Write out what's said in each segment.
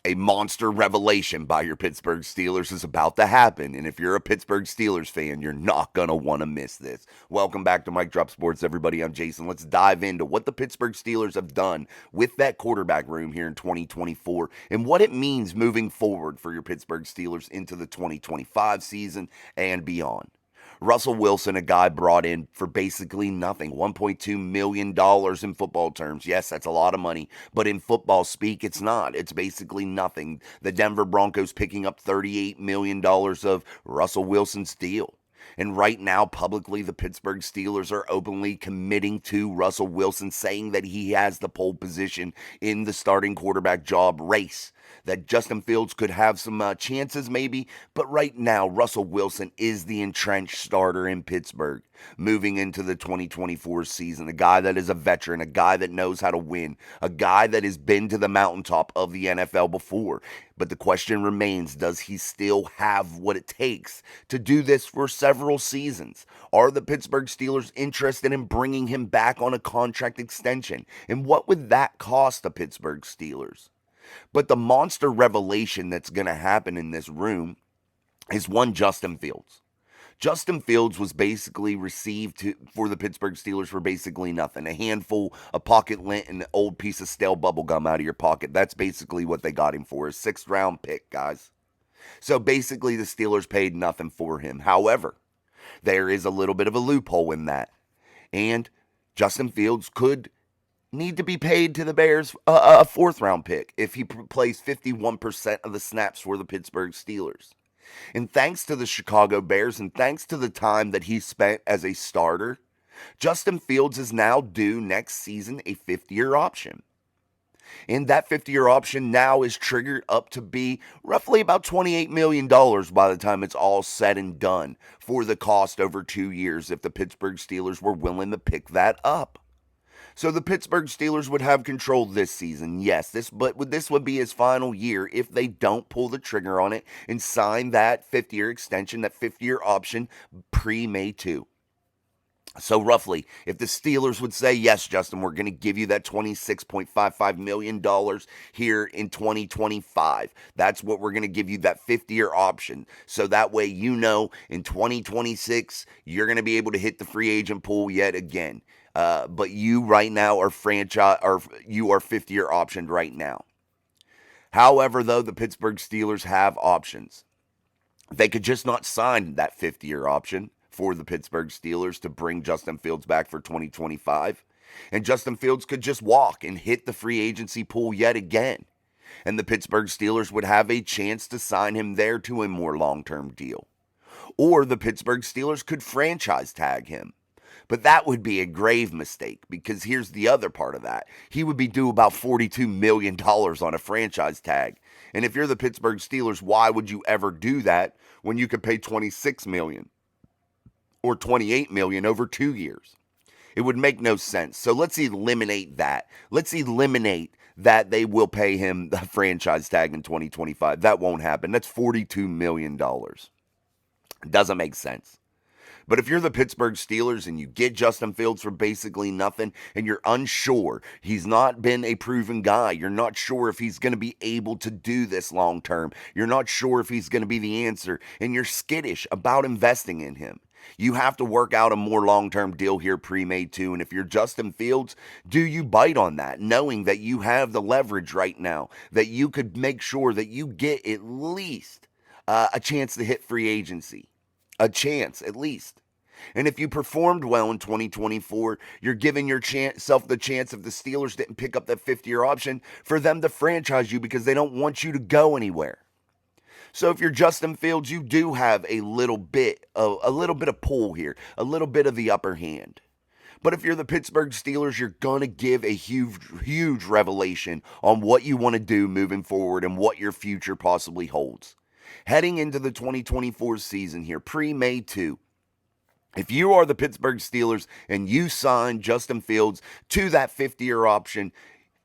A monster revelation by your Pittsburgh Steelers is about to happen, and if you're a Pittsburgh Steelers fan, you're not going to want to miss this. Welcome back to Mike Drop Sports, everybody. I'm Jason. Let's dive into what the Pittsburgh Steelers have done with that quarterback room here in 2024 and what it means moving forward for your Pittsburgh Steelers into the 2025 season and beyond. Russell Wilson, a guy brought in for basically nothing, $1.2 million in football terms. Yes, that's a lot of money, but in football speak, it's not. It's basically nothing. The Denver Broncos picking up $38 million of Russell Wilson's deal. And right now, publicly, the Pittsburgh Steelers are openly committing to Russell Wilson, saying that he has the pole position in the starting quarterback job race. That Justin Fields could have some chances maybe, but right now, Russell Wilson is the entrenched starter in Pittsburgh moving into the 2024 season. A guy that is a veteran, a guy that knows how to win, a guy that has been to the mountaintop of the NFL before. But the question remains, does he still have what it takes to do this for several seasons? Are the Pittsburgh Steelers interested in bringing him back on a contract extension? And what would that cost the Pittsburgh Steelers? But the monster revelation that's going to happen in this room is one Justin Fields. Justin Fields was basically received for the Pittsburgh Steelers for basically nothing. A handful of pocket lint and an old piece of stale bubble gum out of your pocket. That's basically what they got him for. A 6th-round pick, guys. So basically the Steelers paid nothing for him. However, there is a little bit of a loophole in that. And Justin Fields could need to be paid to the Bears a 4th-round pick if he plays 51% of the snaps for the Pittsburgh Steelers. And thanks to the Chicago Bears and thanks to the time that he spent as a starter, Justin Fields is now due next season a 5th-year option. And that 5th-year option now is triggered up to be roughly about $28 million by the time it's all said and done for the cost over 2 years if the Pittsburgh Steelers were willing to pick that up. So the Pittsburgh Steelers would have control this season, yes, but this would be his final year if they don't pull the trigger on it and sign that 5th-year extension, that 5th-year option pre-May 2. So roughly, if the Steelers would say, yes, Justin, we're going to give you that $26.55 million here in 2025. That's what we're going to give you, that 5th-year option. So that way you know in 2026, you're going to be able to hit the free agent pool yet again. But you right now are you are 5th-year optioned right now. However, though, the Pittsburgh Steelers have options. They could just not sign that 5th-year option for the Pittsburgh Steelers to bring Justin Fields back for 2025. And Justin Fields could just walk and hit the free agency pool yet again. And the Pittsburgh Steelers would have a chance to sign him there to a more long-term deal. Or the Pittsburgh Steelers could franchise tag him. But that would be a grave mistake because here's the other part of that. He would be due about $42 million on a franchise tag. And if you're the Pittsburgh Steelers, why would you ever do that when you could pay $26 million or $28 million over 2 years? It would make no sense. So let's eliminate that. Let's eliminate that they will pay him the franchise tag in 2025. That won't happen. That's $42 million. It doesn't make sense. But if you're the Pittsburgh Steelers and you get Justin Fields for basically nothing and you're unsure, he's not been a proven guy. You're not sure if he's going to be able to do this long term. You're not sure if he's going to be the answer. And you're skittish about investing in him. You have to work out a more long-term deal here pre-May 2. And if you're Justin Fields, do you bite on that, knowing that you have the leverage right now, that you could make sure that you get at least a chance to hit free agency? A chance, at least. And if you performed well in 2024, you're giving yourself the chance, if the Steelers didn't pick up that 5th-year option, for them to franchise you because they don't want you to go anywhere. So if you're Justin Fields, you do have a little bit of pull here, a little bit of the upper hand. But if you're the Pittsburgh Steelers, you're going to give a huge revelation on what you want to do moving forward and what your future possibly holds. Heading into the 2024 season here, pre-May 2, if you are the Pittsburgh Steelers and you sign Justin Fields to that 5th-year option,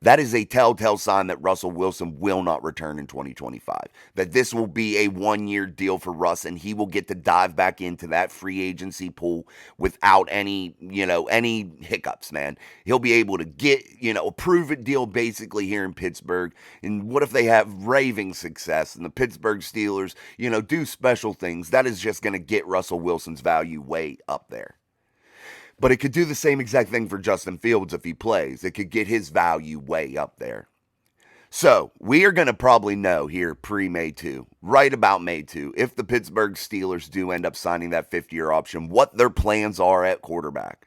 that is a telltale sign that Russell Wilson will not return in 2025. That this will be a 1-year deal for Russ, and he will get to dive back into that free agency pool without any hiccups, man. He'll be able to get, a prove-it deal basically here in Pittsburgh. And what if they have raving success and the Pittsburgh Steelers, do special things? That is just going to get Russell Wilson's value way up there. But it could do the same exact thing for Justin Fields if he plays. It could get his value way up there. So we are going to probably know here pre-May 2, right about May 2, if the Pittsburgh Steelers do end up signing that 50-year option, what their plans are at quarterback.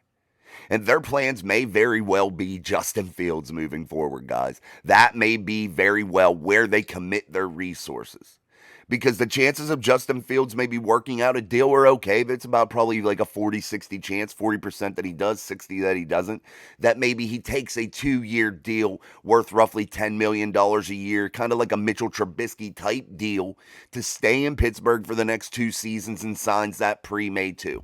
And their plans may very well be Justin Fields moving forward, guys. That may be very well where they commit their resources. Because the chances of Justin Fields maybe working out a deal are okay. That's about probably like a 40-60 chance, 40% that he does, 60 that he doesn't. That maybe he takes a 2-year deal worth roughly $10 million a year, kind of like a Mitchell Trubisky type deal, to stay in Pittsburgh for the next 2 seasons and signs that pre-May 2.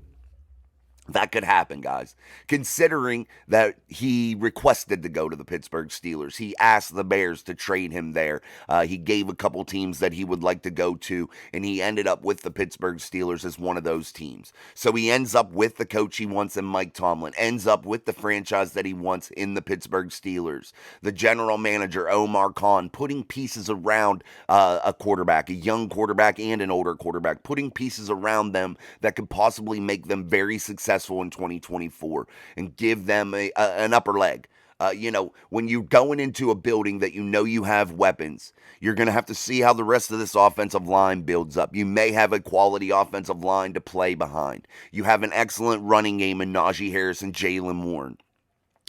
That could happen, guys. Considering that he requested to go to the Pittsburgh Steelers. He asked the Bears to trade him there. He gave a couple teams that he would like to go to, and he ended up with the Pittsburgh Steelers as one of those teams. So he ends up with the coach he wants in Mike Tomlin, ends up with the franchise that he wants in the Pittsburgh Steelers. The general manager, Omar Khan, putting pieces around a quarterback, a young quarterback and an older quarterback, putting pieces around them that could possibly make them very successful in 2024 and give them an upper leg. When you're going into a building that you have weapons, you're going to have to see how the rest of this offensive line builds up. You may have a quality offensive line to play behind. You have an excellent running game in Najee Harris and Jaylen Warren.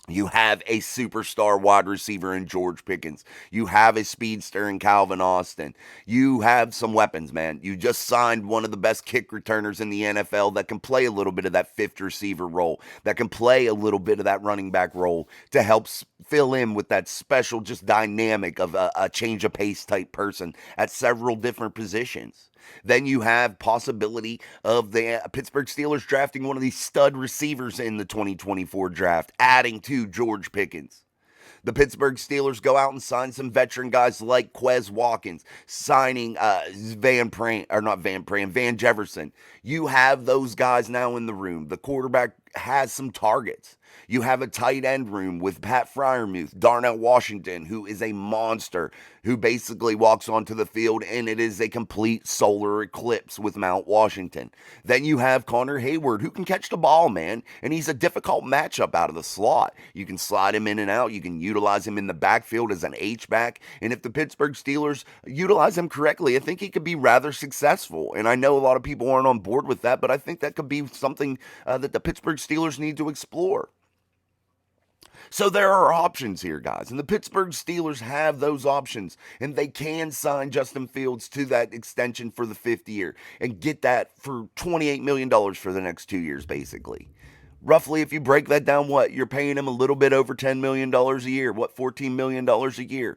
You have a superstar wide receiver in George Pickens. You have a speedster in Calvin Austin. You have some weapons, man. You just signed one of the best kick returners in the NFL that can play a little bit of that fifth receiver role, that can play a little bit of that running back role to help fill in with that special just dynamic of a change of pace type person at several different positions. Then you have possibility of the Pittsburgh Steelers drafting one of these stud receivers in the 2024 draft, adding to George Pickens. The Pittsburgh Steelers go out and sign some veteran guys like Quez Watkins, signing Van Jefferson. You have those guys now in the room. The quarterback has some targets. You have a tight end room with Pat Freiermuth, Darnell Washington, who is a monster, who basically walks onto the field, and it is a complete solar eclipse with Mount Washington. Then you have Connor Hayward, who can catch the ball, man, and he's a difficult matchup out of the slot. You can slide him in and out. You can utilize him in the backfield as an H-back, and if the Pittsburgh Steelers utilize him correctly, I think he could be rather successful. And I know a lot of people aren't on board with that, but I think that could be something that the Pittsburgh Steelers need to explore. So there are options here, guys, and the Pittsburgh Steelers have those options, and they can sign Justin Fields to that extension for the 5th year and get that for $28 million for the next 2 years, basically. Roughly, if you break that down, you're paying him a little bit over $10 million a year, $14 million a year.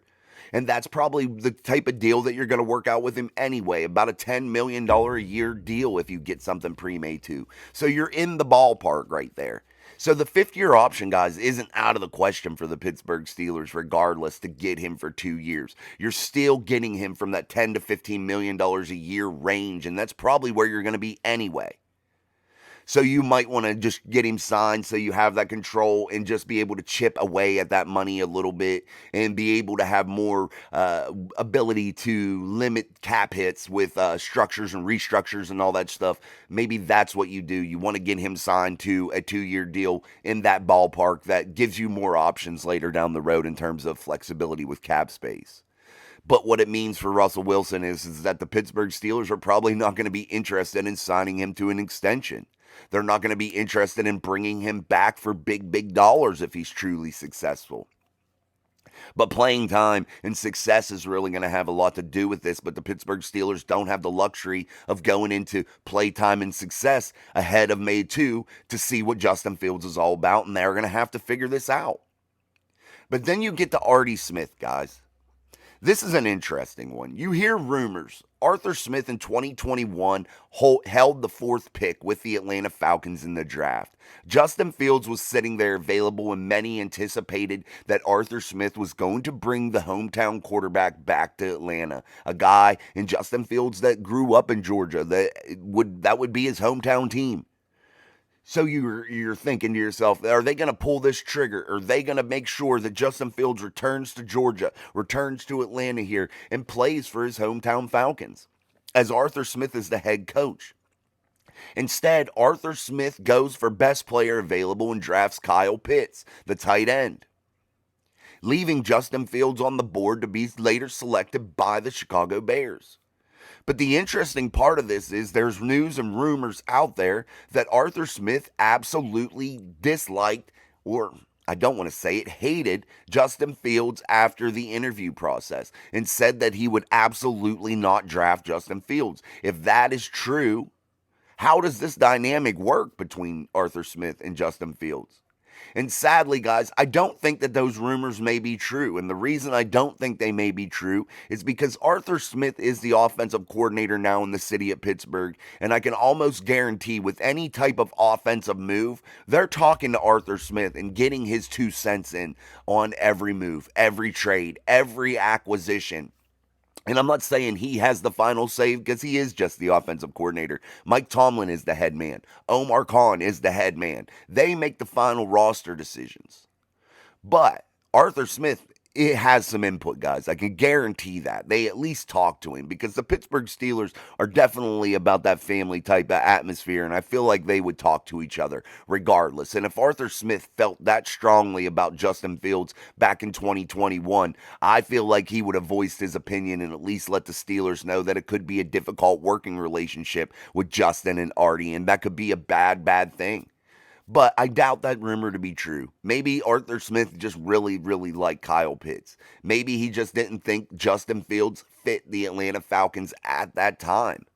And that's probably the type of deal that you're going to work out with him anyway, about a $10 million a year deal if you get something pre-May 2. So you're in the ballpark right there. So the 5th-year option, guys, isn't out of the question for the Pittsburgh Steelers regardless to get him for 2 years. You're still getting him from that $10 to $15 million a year range, and that's probably where you're going to be anyway. So you might want to just get him signed so you have that control and just be able to chip away at that money a little bit and be able to have more ability to limit cap hits with structures and restructures and all that stuff. Maybe that's what you do. You want to get him signed to a 2-year deal in that ballpark that gives you more options later down the road in terms of flexibility with cap space. But what it means for Russell Wilson is that the Pittsburgh Steelers are probably not going to be interested in signing him to an extension. They're not going to be interested in bringing him back for big dollars if he's truly successful. But playing time and success is really going to have a lot to do with this. But the Pittsburgh Steelers don't have the luxury of going into play time and success ahead of May 2 to see what Justin Fields is all about. And they're going to have to figure this out. But then you get to Artie Smith, guys. This is an interesting one. You hear rumors. Arthur Smith in 2021 held the fourth pick with the Atlanta Falcons in the draft. Justin Fields was sitting there available, and many anticipated that Arthur Smith was going to bring the hometown quarterback back to Atlanta. A guy in Justin Fields that grew up in Georgia, that would be his hometown team. So you're thinking to yourself, are they going to pull this trigger? Are they going to make sure that Justin Fields returns to Georgia, returns to Atlanta here, and plays for his hometown Falcons, as Arthur Smith is the head coach? Instead, Arthur Smith goes for best player available and drafts Kyle Pitts, the tight end, leaving Justin Fields on the board to be later selected by the Chicago Bears. But the interesting part of this is there's news and rumors out there that Arthur Smith absolutely disliked, or I don't want to say it, hated Justin Fields after the interview process and said that he would absolutely not draft Justin Fields. If that is true, how does this dynamic work between Arthur Smith and Justin Fields? And sadly, guys, I don't think that those rumors may be true. And the reason I don't think they may be true is because Arthur Smith is the offensive coordinator now in the city of Pittsburgh. And I can almost guarantee with any type of offensive move, they're talking to Arthur Smith and getting his 2 cents in on every move, every trade, every acquisition. And I'm not saying he has the final say because he is just the offensive coordinator. Mike Tomlin is the head man. Omar Khan is the head man. They make the final roster decisions. But Arthur Smith, it has some input, guys. I can guarantee that. They at least talk to him because the Pittsburgh Steelers are definitely about that family type of atmosphere, and I feel like they would talk to each other regardless. And if Arthur Smith felt that strongly about Justin Fields back in 2021, I feel like he would have voiced his opinion and at least let the Steelers know that it could be a difficult working relationship with Justin and Artie, and that could be a bad thing. But I doubt that rumor to be true. Maybe Arthur Smith just really liked Kyle Pitts. Maybe he just didn't think Justin Fields fit the Atlanta Falcons at that time.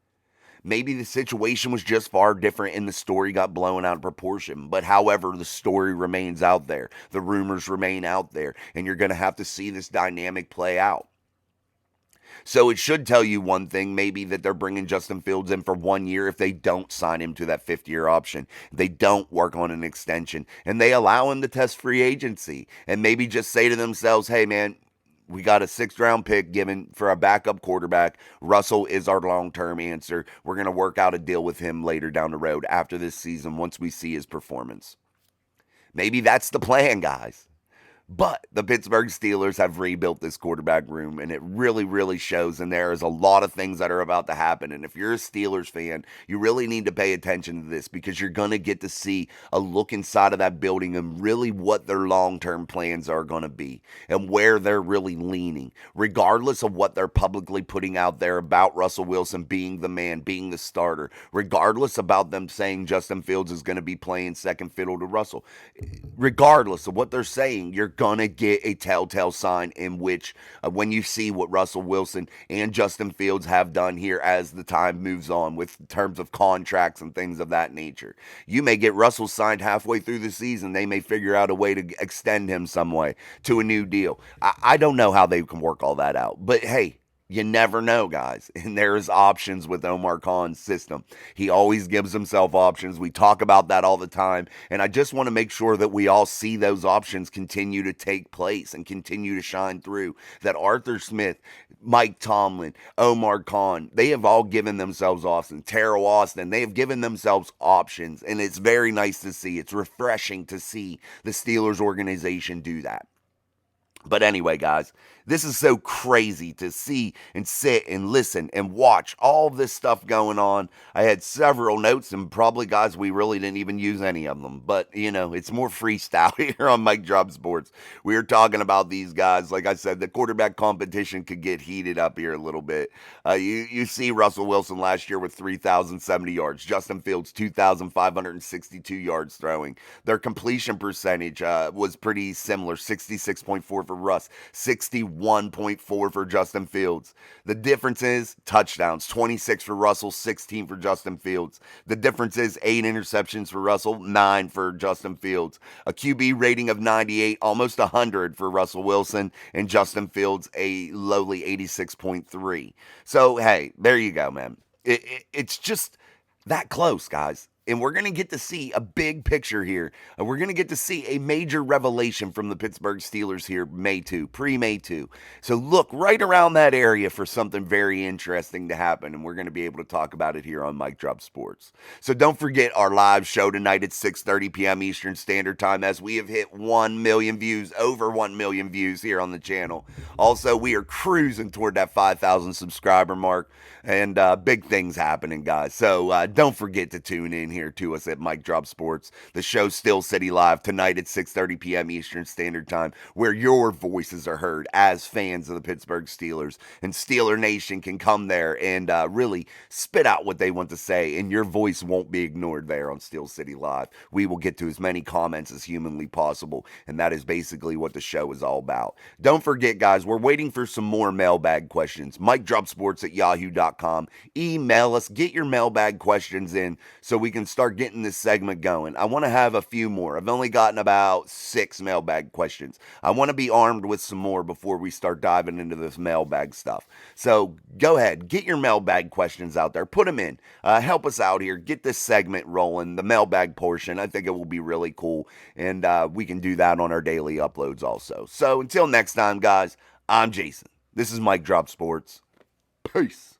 Maybe the situation was just far different and the story got blown out of proportion. But however, the story remains out there. The rumors remain out there. And you're going to have to see this dynamic play out. So it should tell you one thing, maybe that they're bringing Justin Fields in for 1 year if they don't sign him to that 5th-year option. They don't work on an extension, and they allow him to test free agency and maybe just say to themselves, hey, man, we got a 6th-round pick given for a backup quarterback. Russell is our long-term answer. We're going to work out a deal with him later down the road after this season once we see his performance. Maybe that's the plan, guys. But the Pittsburgh Steelers have rebuilt this quarterback room, and it really shows. And there is a lot of things that are about to happen. And if you're a Steelers fan, you really need to pay attention to this because you're going to get to see a look inside of that building and really what their long-term plans are going to be and where they're really leaning, regardless of what they're publicly putting out there about Russell Wilson being the man, being the starter, regardless about them saying Justin Fields is going to be playing second fiddle to Russell. Regardless of what they're saying, you're gonna get a telltale sign in which when you see what Russell Wilson and Justin Fields have done here as the time moves on with terms of contracts and things of that nature. You may get Russell signed halfway through the season. They may figure out a way to extend him some way to a new deal. I don't know how they can work all that out, but hey, you never know, guys. And there's options with Omar Khan's system. He always gives himself options. We talk about that all the time. And I just want to make sure that we all see those options continue to take place and continue to shine through. That Arthur Smith, Mike Tomlin, Omar Khan, they have all given themselves options. Terrell Austin, they have given themselves options. And it's very nice to see. It's refreshing to see the Steelers organization do that. But anyway, guys, this is so crazy to see and sit and listen and watch all this stuff going on. I had several notes, and probably, guys, we really didn't even use any of them. But, you know, it's more freestyle here on Mike Drop Sports. We were talking about these guys. Like I said, the quarterback competition could get heated up here a little bit. You see Russell Wilson last year with 3,070 yards. Justin Fields, 2,562 yards throwing. Their completion percentage was pretty similar, 66.4% for Russ, 61.4 for Justin Fields. The difference is touchdowns, 26 for Russell, 16 for Justin Fields. The difference is 8 interceptions for Russell, 9 for Justin Fields. A QB rating of 98, almost 100 for Russell Wilson, and Justin Fields a lowly 86.3. So, hey, there you go, man. It's just that close, guys. And we're going to get to see a big picture here. We're going to get to see a major revelation from the Pittsburgh Steelers here, May 2, pre-May 2. So look right around that area for something very interesting to happen, and we're going to be able to talk about it here on Mike Drop Sports. So don't forget our live show tonight at 6:30 p.m. Eastern Standard Time, as we have hit 1 million views, over 1 million views here on the channel. Also, we are cruising toward that 5,000 subscriber mark, and big things happening, guys. So don't forget to tune in here to us at Mike Drop Sports. The show's Steel City Live tonight at 6:30 p.m. Eastern Standard Time, where your voices are heard as fans of the Pittsburgh Steelers, and Steeler Nation can come there and really spit out what they want to say, and your voice won't be ignored there on Steel City Live. We will get to as many comments as humanly possible, and that is basically what the show is all about. Don't forget, guys, we're waiting for some more mailbag questions. MikeDropSports@yahoo.com. Email us, get your mailbag questions in so we can start getting this segment going. I want to have a few more. I've only gotten about 6 mailbag questions. I want to be armed with some more before we start diving into this mailbag stuff. So go ahead, get your mailbag questions out there. Put them in. Help us out here. Get this segment rolling, the mailbag portion. I think it will be really cool, and we can do that on our daily uploads also. So until next time, guys, I'm Jason. This is Mike Drop Sports. Peace.